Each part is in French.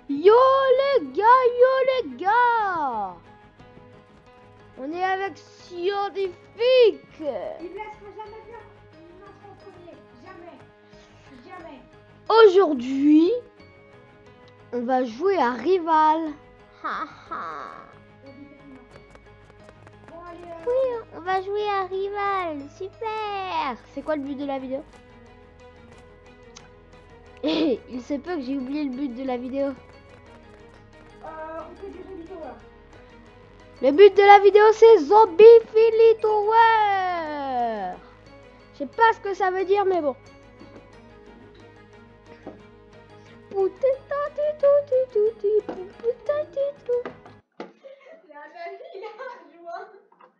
Yo les gars, on est avec Scientifique. Il ne laissera jamais faire une intro en premier. Jamais. Aujourd'hui, on va jouer à Rival. Bon, allez, Oui, on va jouer à Rival. Super. C'est quoi le but de la vidéo? Il se peut que j'ai oublié le but de la vidéo. on fait du Zombie Tower. Le but de la vidéo, c'est Zombie Philly Tower. Je sais pas ce que ça veut dire, mais bon.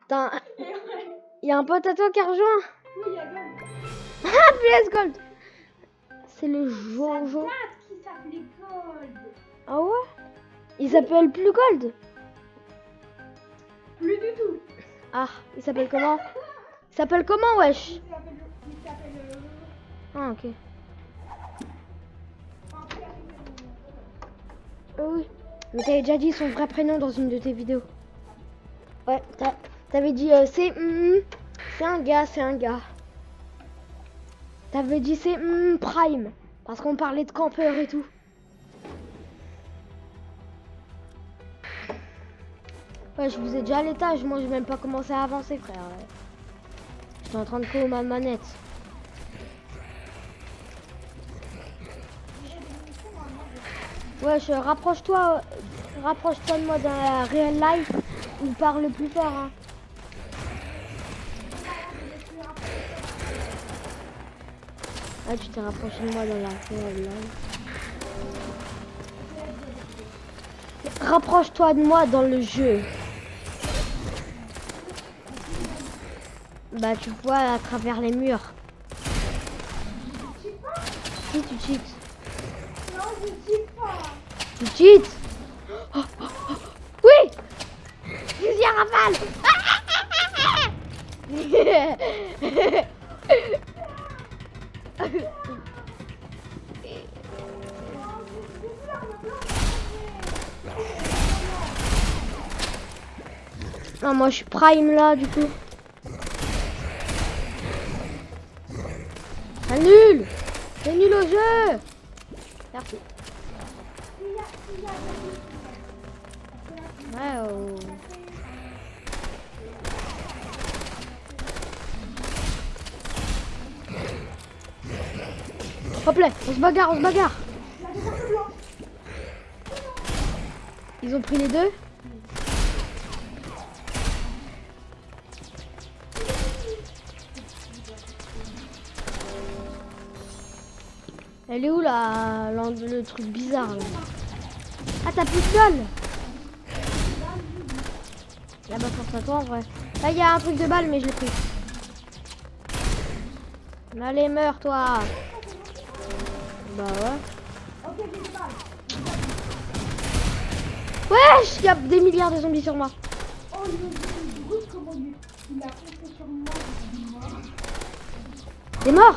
Attends, il y a un pote à toi qui a rejoint. Oui, il y a Gold. Ah, PS Gold. C'est le Ça Jojo. date qui s'appelait Gold. Ah ouais? Il s'appelle plus Gold? Plus du tout. Ah, il s'appelle comment? Il s'appelle comment, wesh? Il s'appelle Ah, ok. enfin, c'est Oui. Mais t'avais déjà dit son vrai prénom dans une de tes vidéos. Ouais, t'avais dit c'est un gars. T'avais dit c'est Prime. Parce qu'on parlait de campeur et tout. Ouais, je vous ai déjà à l'étage. Moi, j'ai même pas commencé à avancer, frère. J'étais en train de courir ma manette. Ouais, rapproche-toi de moi dans la real life ou parle plus fort. Hein. Ah, tu t'es rapproché de moi dans la real life. Rapproche-toi de moi dans le jeu. Bah, tu vois à travers les murs. Si tu cheats. Non, je cheat pas. Tu cheats? Oh, oh, oh. Oui! Fusil à rafale! Non, moi je suis prime là du coup. C'est nul! C'est nul au jeu! Merci. Ouais, oh. Hop là, on se bagarre. Ils ont pris les deux. Elle est où là, le truc bizarre là? Ah, t'as plus de balle? Là-bas, force à toi en vrai. Là, il y a un truc de balle, mais je l'ai pris. Allez, meurs toi. Bah ouais. Wesh, il y a des milliards de zombies sur moi. Oh, il brute comment il a foncé sur moi. T'es mort?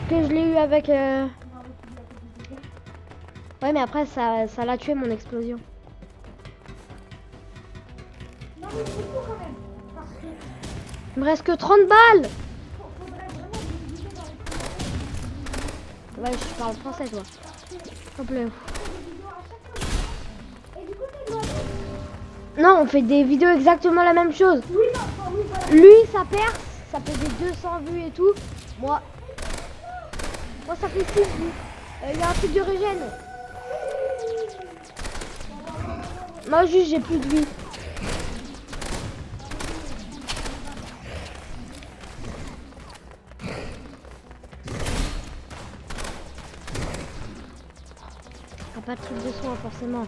Que je l'ai eu avec... Ouais, mais après, ça l'a tué, mon explosion. Non, mais c'est fou quand même. Parce que Il me reste que 30 balles. faudrait vraiment visiter dans les Ouais, je parle français, toi. Hop là. Et du coup, t'es loin. Non, on fait des vidéos exactement la même chose. Oui, non, enfin, oui, voilà. Lui, ça perce, ça fait des 200 vues et tout. Moi, ça fait 6 vues. Il y a un truc de régène. Moi, juste, j'ai plus de vie. T'as pas de truc de soin, forcément.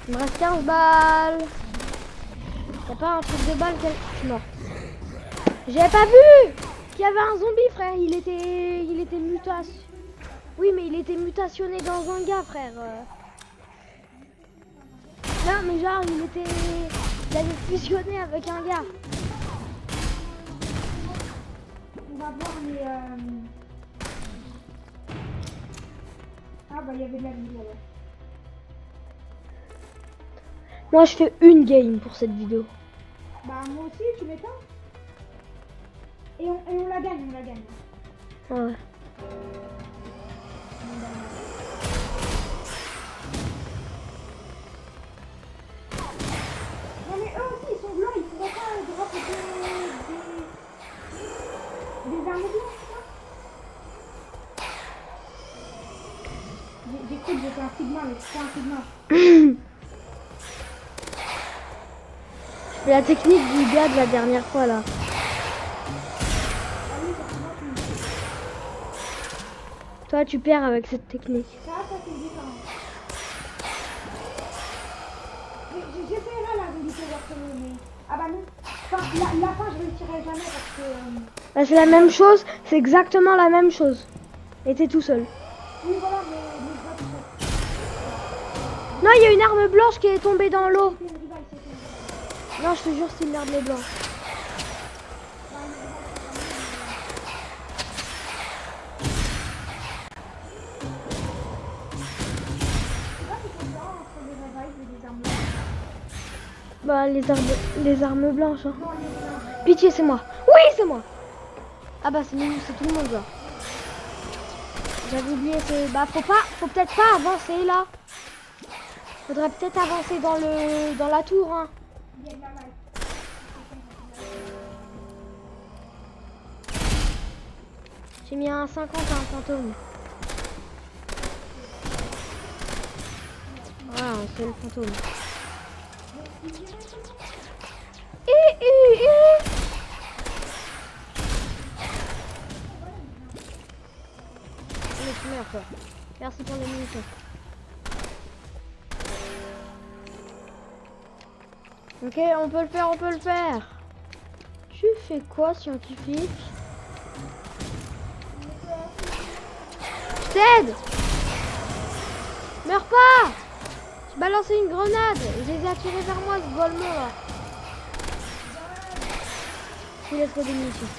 Il me reste 15 balles. Y'a pas un truc de balle Je suis mort. J'avais pas vu qu'il y avait un zombie, frère. Il était mutation. Oui, mais il était mutationné dans un gars, frère. Non, mais genre, il avait fusionné avec un gars. On va voir les... Ah bah il y avait de la vie là. Moi, je fais une game pour cette vidéo. Bah moi aussi, tu m'étonnes. Et on la gagne, on la gagne. Ouais. Non mais eux aussi, ils sont blancs, ils pourraient pas drop des armes blanches, quoi. J'écoute, j'ai fait un sigma, mais c'est pas un sigma. Je fais la technique du gars de la dernière fois là. Ah oui, c'est moi qui... Toi, tu perds avec cette technique. Ça c'est différent. J'essaierai la vérité Waterloo, mais... Ah bah non. Enfin, la fin, je réussirai jamais parce que... Bah, c'est la même chose, c'est exactement la même chose. Et t'es tout seul. Oui, voilà, mais je vois tout ça. Non, il y a une arme blanche qui est tombée dans l'eau. C'était une rivale, c'était une rivale. Non, je te jure, c'est une arme blanche. Bah, une rivale, c'est pas si c'est différent entre les rivals et les armes blanches. Bah, les armes blanches. Hein. Non, les armes. Pitié, c'est moi. Oui, c'est moi. Ah bah, c'est tout le monde là. J'avais oublié, bah, faut peut-être pas avancer là. Faudrait peut-être avancer dans la tour. Hein. Il y a de la maille. J'ai mis un 50 à un fantôme. Voilà, un seul fantôme. Mais tu meurs quoi. Merci pour les munitions. Ok, on peut le faire, on peut le faire. Tu fais quoi, scientifique? Je t'aide. Meurs pas. J'ai balancé une grenade. Je les ai attirés vers moi, ce volement là. Je vous laisserai des munitions.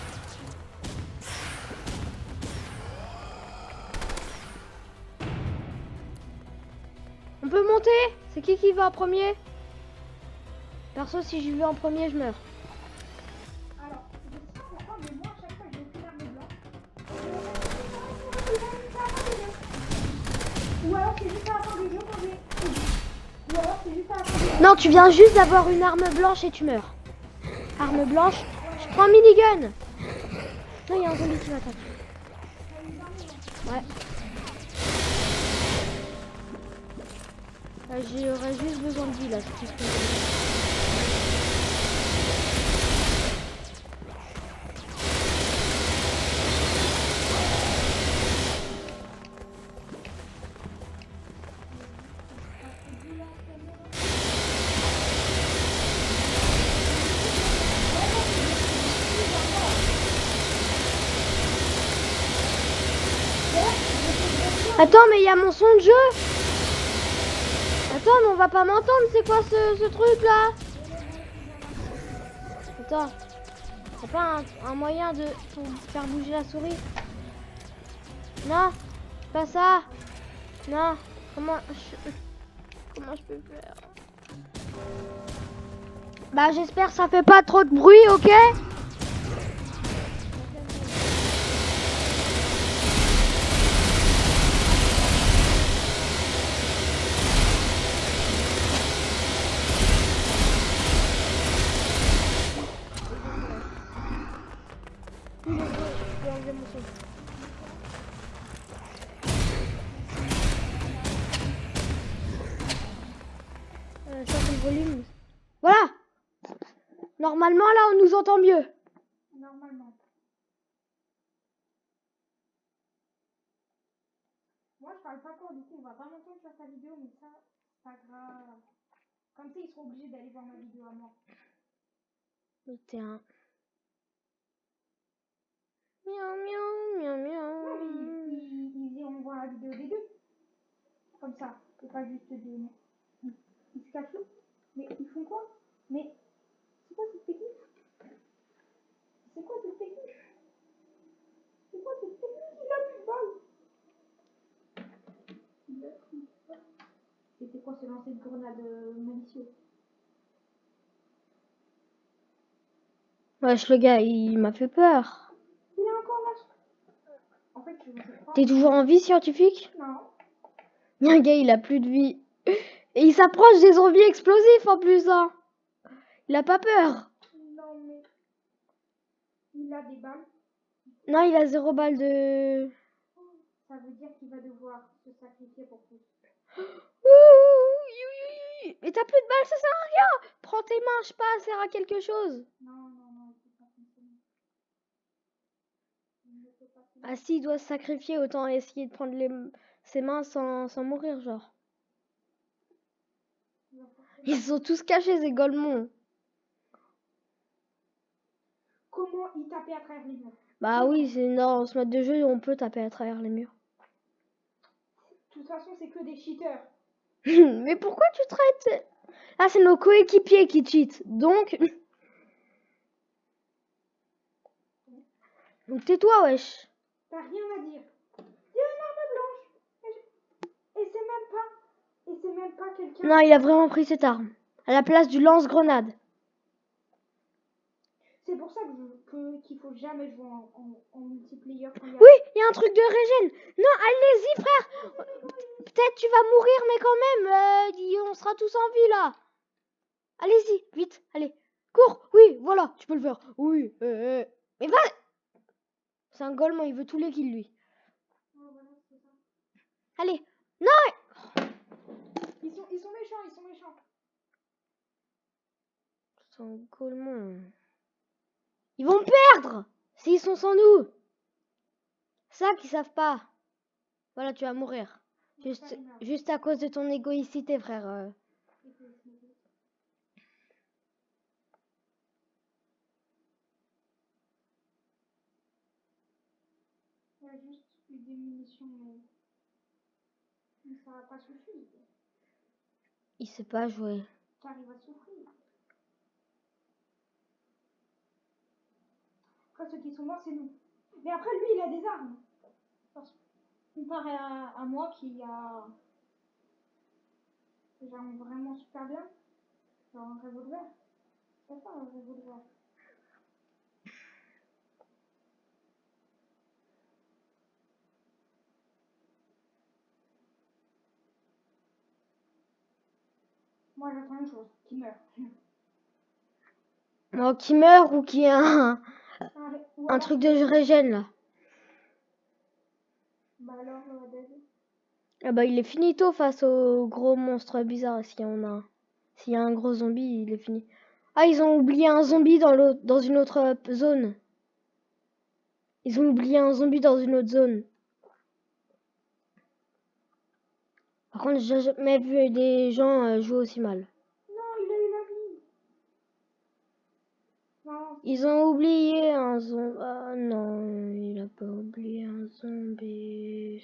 On peut monter? C'est qui va en premier? Perso, si je vais en premier, je meurs. Alors, je sais pas pourquoi, mais moi, à chaque fois, j'ai aucune arme blanche. Ou alors, c'est juste à la fin du jeu quand j'ai... Ou alors, c'est juste à la fin du jeu. Non, tu viens juste d'avoir une arme blanche et tu meurs. Arme blanche. Je prends un minigun. Non, il y a un zombie qui m'attaque. Ouais. J'aurais juste besoin de vie là. C'est tout ce que j'ai. Attends, mais il y a mon son de jeu. Attends, mais on va pas m'entendre. C'est quoi ce truc là? Attends. T'as pas un moyen de faire bouger la souris? Non, pas ça. Non. Comment je peux faire? Bah j'espère que ça fait pas trop de bruit, ok? Ça c'est le volume. Voilà. Normalement là on nous entend mieux. Normalement. Moi, je parle pas fort, du coup, on va pas m'entendre sur ta vidéo, mais ça, c'est pas grave. Comme ça, ils seront obligés d'aller voir ma vidéo à moi. Mais t'es un... Miaou, miaou, miaou, miaou. Non, mais ils iront voir la vidéo des deux. Comme ça. C'est pas juste des... Ils se cachent où? Mais ils font quoi? Mais c'est quoi cette technique? C'est quoi cette technique? pourquoi se lancer une grenade malicieuse? Wesh, le gars, il m'a fait peur. Il est encore là. En fait, je sais pas. T'es toujours en vie, scientifique? Non. Un gars, il a plus de vie. Et il s'approche des zombies explosifs en plus, hein. Il a pas peur. Non, mais. Il a des balles. Non, il a 0 balle de... Ça veut dire qu'il va devoir se sacrifier pour tout. Mais t'as plus de balles, ça sert à rien. Prends tes mains, je sais pas, ça sert à quelque chose. Non, il peut pas fonctionner. Il ne peut pas fonctionner. Ah, s'il doit se sacrifier, autant essayer de prendre ses mains sans mourir, genre. Il va forcément- Ils sont tous cachés, ces golemons. Comment il tapait à travers les murs? Bah oui, c'est dans ce mode de jeu, on peut taper à travers les murs. De toute façon, c'est que des cheaters. Mais pourquoi tu traites... Ah, c'est nos coéquipiers qui cheat. Donc tais-toi, wesh. T'as rien à dire. Il y a une arme blanche. Et c'est même pas quelqu'un. Non, il a vraiment pris cette arme. À la place du lance-grenade. C'est pour ça qu'il faut jamais jouer en multiplayer. Quand il y a... Oui, il y a un truc de régène. Non, allez-y, frère. Peut-être tu vas mourir, mais quand même, on sera tous en vie, là. Allez-y, vite, allez. Cours, oui, voilà, tu peux le faire. Oui, mais va. C'est un golemon, il veut tous les kills, lui. Oh, voilà, c'est ça. Allez. Non. Ils sont méchants. C'est un golemon. Ils vont perdre s'ils sont sans nous. Ça qu'ils savent pas. Voilà, tu vas mourir. Juste à cause de ton égoïcité, frère. Il y a juste eu des munitions, mais ça va pas suffire. Il sait pas jouer. T'arrives à souffrir. Après, ceux qui sont morts, c'est nous. Mais après, lui, il a des armes. Comparé à moi qui a vraiment super bien. Genre un revolver. C'est pas un revolver. Moi, j'attends une chose, qu'il meurt. Moi, qui meurt ou qui a un truc de régène, là. Bah alors, David. Ah bah, il est finito face au gros monstre bizarre. S'il y a un gros zombie, il est fini. Ah, ils ont oublié un zombie dans une autre zone. Ils ont oublié un zombie dans une autre zone. Par contre, j'ai jamais vu des gens jouer aussi mal. Non, il a eu la vie. Non. Ils ont oublié un zombie. Ah non, il a pas oublié un zombie.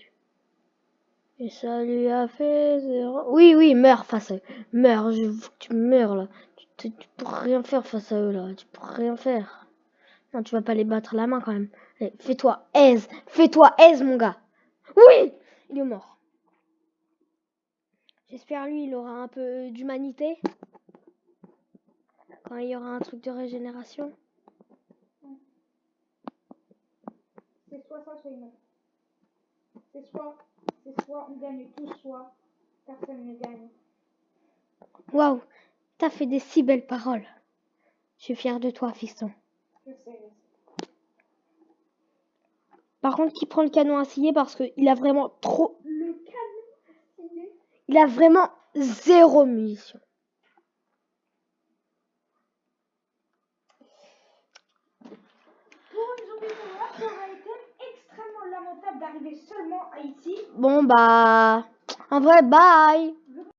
Et ça lui a fait 0. Oui, meurs face à eux. Meurs, je veux que tu meurs là. Tu pourras rien faire face à eux là. Tu pourras rien faire. Non, tu vas pas les battre la main quand même. Allez, fais-toi aise. Fais-toi aise, mon gars. Oui! Il est mort. J'espère lui, il aura un peu d'humanité. Quand il y aura un truc de régénération. C'est soit ça, soit il meurt. C'est soit on gagne tous, soit personne ne gagne. Waouh! T'as fait des si belles paroles. Je suis fière de toi, fiston. Je sais. Par contre, qui prend le canon à scier parce qu'il a vraiment trop... Le canon, il a vraiment 0 munitions. Pour une zombie follower, ça aurait été extrêmement lamentable d'arriver seulement à ici. Bon, bah... En vrai, bye!